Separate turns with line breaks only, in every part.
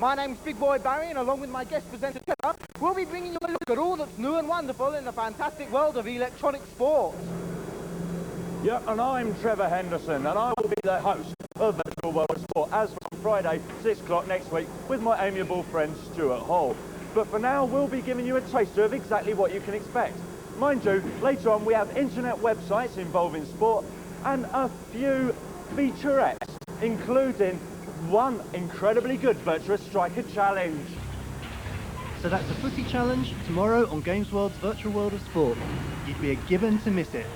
My name's Big Boy Barry, and along with my guest presenter Trevor, we'll be bringing you a look at all that's new and wonderful in the fantastic world of electronic sports.
Yeah, and I'm Trevor Henderson, and I will be the host of Virtual World of Sport as from Friday, 6 o'clock next week, with my amiable friend Stuart Hall. But for now, we'll be giving you a taster of exactly what you can expect. Mind you, later on we have internet websites involving sport and a few featurettes, including one incredibly good Virtuous Striker challenge.
So that's the Footy Challenge tomorrow on Games World's Virtual World of Sport. You'd be a given to miss it.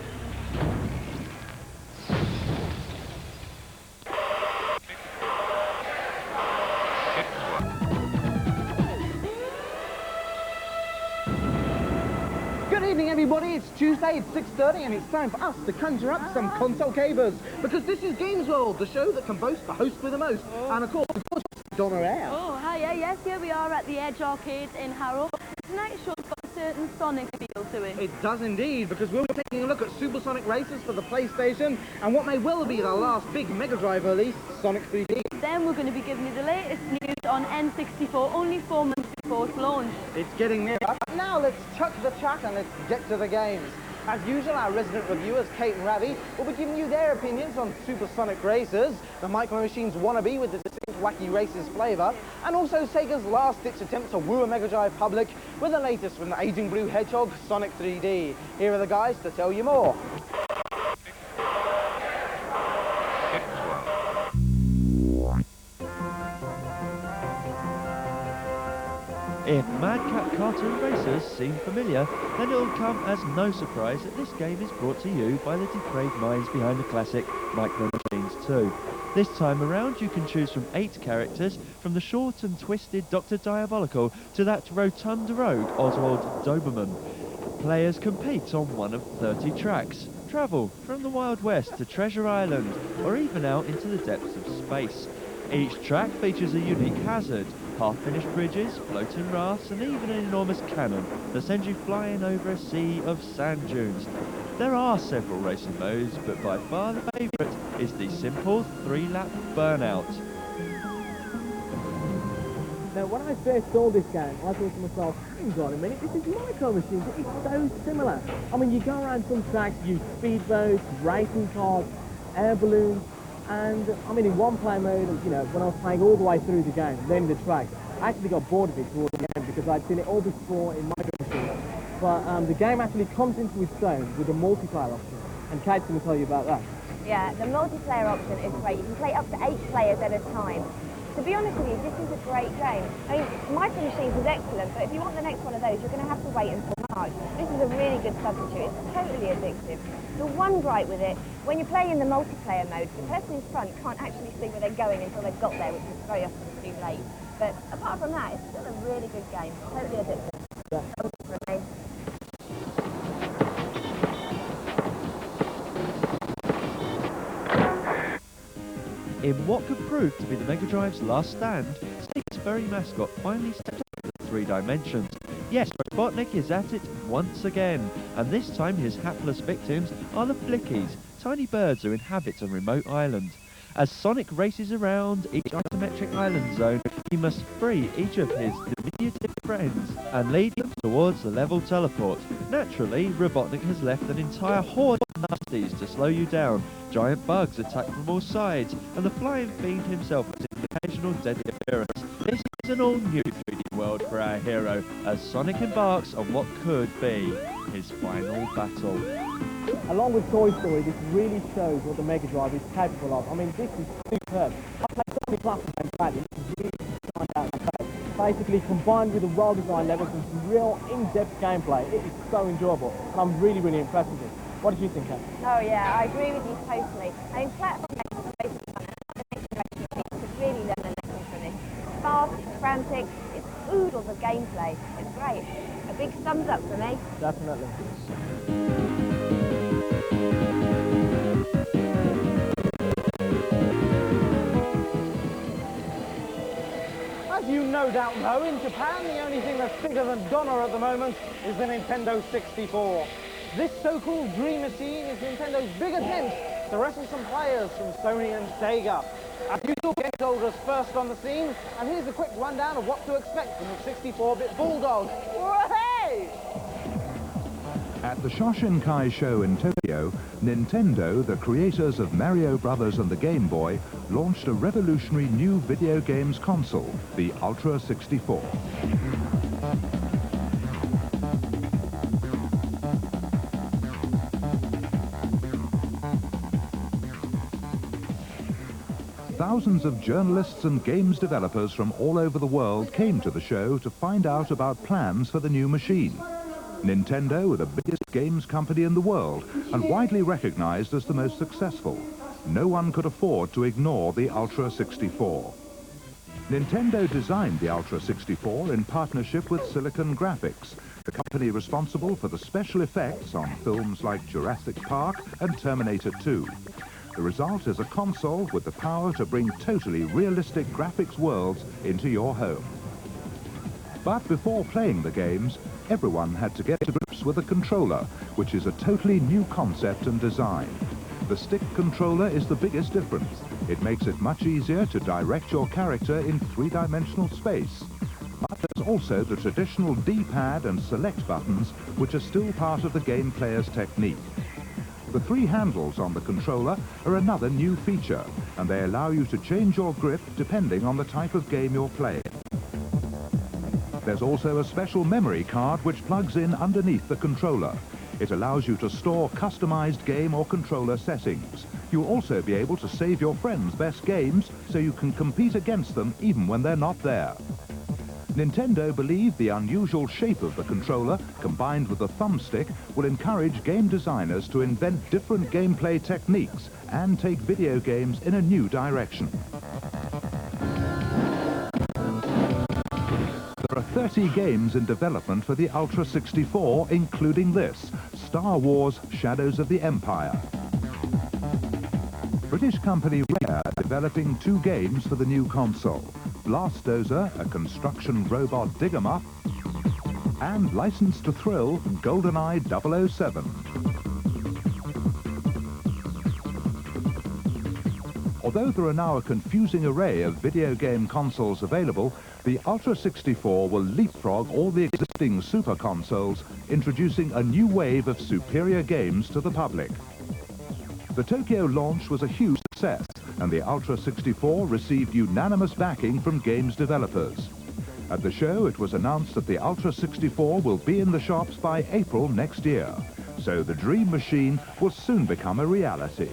Good evening, everybody. It's Tuesday, it's 6:30, and it's time for us to conjure up some console gamers, because this is Games World, the show that can boast the host with the most. And of course, Donna Air.
Oh, hi, yes, here we are at the Edge Arcade in Harrow. Tonight's show's got a certain Sonic feel to it.
It does indeed, because we'll be taking a look at Supersonic Racers for the PlayStation, and what may well be the last big Mega Drive release, Sonic 3D.
Then we're going to be giving you the latest news on N64, only 4 months before its launch.
It's getting near. Now let's chuck the chat and let's get to the games. As usual, our resident reviewers, Kate and Ravi, will be giving you their opinions on Supersonic Racers, the Micro Machines wannabe with the distinct Wacky Races flavour, and also Sega's last-ditch attempt to woo a Mega Drive public with the latest from the aging blue hedgehog, Sonic 3D. Here are the guys to tell you more.
If Madcap Cartoon Racers seem familiar, then it'll come as no surprise that this game is brought to you by the depraved minds behind the classic Micro Machines 2. This time around you can choose from 8 characters, from the short and twisted Dr. Diabolical to that rotund rogue Oswald Doberman. Players compete on one of 30 tracks, travel from the Wild West to Treasure Island, or even out into the depths of space. Each track features a unique hazard, half-finished bridges, floating rafts, and even an enormous cannon that sends you flying over a sea of sand dunes. There are several racing modes, but by far the favourite is the simple 3-lap burnout.
Now, when I first saw this game, I thought to myself, hang on a minute, this is Micro Machines, it's so similar. I mean, you go around some tracks, use speedboats, racing cars, air balloons, and I mean, in one-player mode, you know, when I was playing all the way through the game, then the track, I actually got bored of it towards the end because I'd seen it all before in Micro Machines. But the game actually comes into its own with a multiplayer option, and Kate's going to tell you about that.
Yeah, the multiplayer option is great. You can play up to 8 players at a time. To be honest with you, this is a great game. I mean, Micro Machines is excellent, but if you want the next one of those, you're going to have to wait until March. This is a really good substitute. It's totally addictive. The one gripe with it, when you're playing in the multiplayer mode, the person in front can't actually see where they're going until they've got there, which is very often too late. But apart from that, it's still a really good game. Totally addictive.
Yeah.
For me.
In what could prove to be the Mega Drive's last stand, Sega's very mascot finally stepped up to the 3 dimensions. Yes, Robotnik is at it once again, and this time his hapless victims are the Flickies, tiny birds who inhabit a remote island. As Sonic races around each isometric island zone, he must free each of his diminutive friends and lead them towards the level teleport. Naturally, Robotnik has left an entire horde of nasties to slow you down. Giant bugs attack from all sides, and the Flying Fiend himself makes an occasional deadly appearance. This is an all-new 3D world for our hero, as Sonic embarks on what could be his final battle.
Along with Toy Story, this really shows what the Mega Drive is capable of. I mean, this is superb. I played so many classic games back, it's really find out that basically combined with the well-designed levels and some real in-depth gameplay, it is so enjoyable, and I'm really, really impressed with it. What did you think, Kat?
Oh yeah, I agree with you totally. I mean, platform games are basically fun. The next generation could really learn a lesson from this. It's fast, it's frantic, it's oodles of gameplay. It's great. A big thumbs up for me.
Definitely.
As you no doubt know, in Japan, the only thing that's bigger than Donna at the moment is the Nintendo 64. This so-called dream machine is Nintendo's big attempt to wrestle some players from Sony and Sega. As usual, Game Soldiers first on the scene, and here's a quick rundown of what to expect from the 64-bit Bulldog. Hey!
At the Shoshinkai show in Tokyo, Nintendo, the creators of Mario Brothers and the Game Boy, launched a revolutionary new video games console, the Ultra 64. Thousands of journalists and games developers from all over the world came to the show to find out about plans for the new machine. Nintendo, the biggest games company in the world and widely recognized as the most successful. No one could afford to ignore the Ultra 64. Nintendo designed the Ultra 64 in partnership with Silicon Graphics, the company responsible for the special effects on films like Jurassic Park and Terminator 2. The result is a console with the power to bring totally realistic graphics worlds into your home. But before playing the games, everyone had to get to grips with a controller, which is a totally new concept and design. The stick controller is the biggest difference. It makes it much easier to direct your character in three-dimensional space. But there's also the traditional D-pad and select buttons, which are still part of the game player's technique. The three handles on the controller are another new feature, and they allow you to change your grip depending on the type of game you're playing. There's also a special memory card which plugs in underneath the controller. It allows you to store customized game or controller settings. You'll also be able to save your friends' best games so you can compete against them even when they're not there. Nintendo believe the unusual shape of the controller, combined with the thumbstick, will encourage game designers to invent different gameplay techniques and take video games in a new direction. There are 30 games in development for the Ultra 64, including this, Star Wars Shadows of the Empire. British company Rare are developing 2 games for the new console. Blastozer, a construction robot dig-em-up, and License to Thrill, GoldenEye 007. Although there are now a confusing array of video game consoles available, the Ultra 64 will leapfrog all the existing Super consoles, introducing a new wave of superior games to the public. The Tokyo launch was a huge success, and the Ultra 64 received unanimous backing from games developers. At the show, it was announced that the Ultra 64 will be in the shops by April next year, so the dream machine will soon become a reality.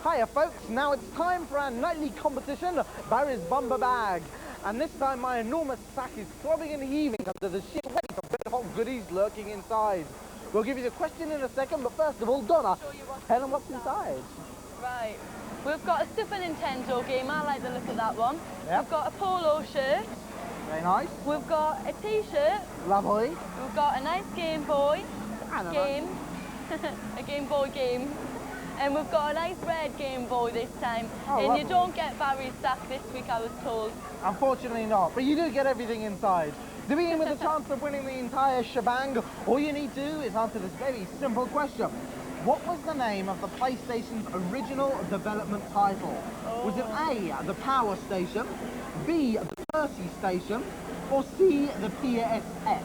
Hiya folks, now it's time for our nightly competition, Barry's Bumper Bag. And this time my enormous sack is throbbing and heaving under the sheer weight of red hot goodies lurking inside. We'll give you the question in a second, but first of all, Donna, tell them what's inside.
Right, we've got a Super Nintendo game, I like the look of that one.
Yep.
We've got a polo shirt.
Very nice.
We've got a t-shirt.
Lovely.
We've got a nice Game Boy game. A Game Boy game. And we've got a nice red Game Boy this time.
Oh,
and
lovely.
you don't get Barry's sack this week, I was told.
Unfortunately not, but you do get everything inside. To begin with a chance of winning the entire shebang, all you need to do is answer this very simple question. What was the name of the PlayStation's original development title? Oh. Was it A, the Power Station, B, the Percy Station, or C, the PSX?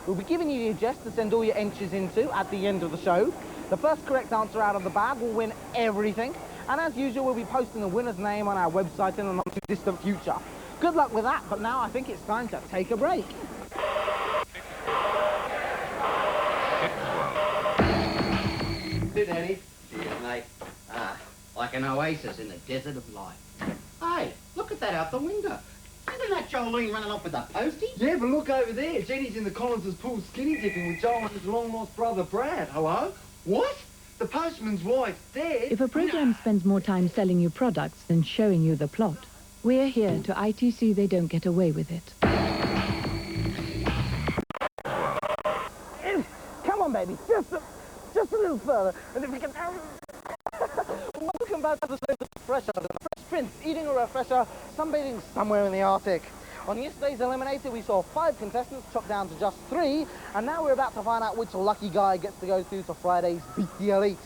We'll be giving you the address to send all your entries into at the end of the show. The first correct answer out of the bag will win everything. And as usual, we'll be posting the winner's name on our website in the not too distant future. Good luck with that, but now I think it's time to take a break.
Hey, Daddy. Cheers, mate. Like an oasis in the desert of life. Hey, look at that out the window. Isn't that Jolene running off with the postie?
Yeah, but look over there. Jenny's in the Collinses' pool skinny dipping with Joel and his long-lost brother, Brad. Hello?
What?
The postman's wife's dead.
If a program spends more time selling you products than showing you the plot, we're here to ITC they don't get away with it.
Come on, baby, just a little further. And if we can... Welcome back to the Fresh Prince, eating a refresher, sunbathing somewhere in the Arctic. On yesterday's Eliminator, we saw 5 contestants chopped down to just 3, and now we're about to find out which lucky guy gets to go through to Friday's Beat the Elite.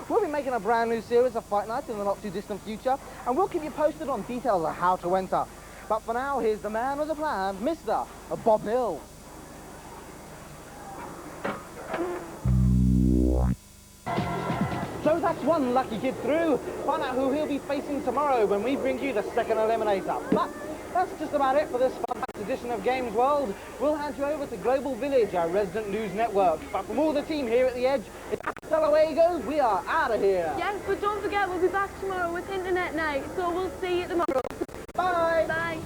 We'll be making a brand new series of Fight Nights in the not too distant future, and we'll keep you posted on details of how to enter. But for now, here's the man with a plan, Mr. Bob Mills. So that's one lucky kid through. Find out who he'll be facing tomorrow when we bring you the second Eliminator. But that's just about it for this fun-packed edition of Games World. We'll hand you over to Global Village, our resident news network. But from all the team here at The Edge, it's hasta luego, we are out of here.
Yes, but don't forget we'll be back tomorrow with Internet Night, so we'll see you tomorrow.
Bye!
Bye!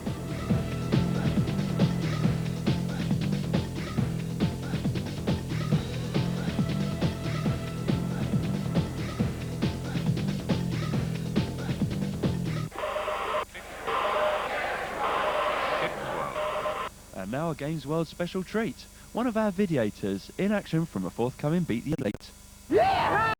And now a Games World special treat. One of our videators in action from a forthcoming Beat the Elite.
Yeah!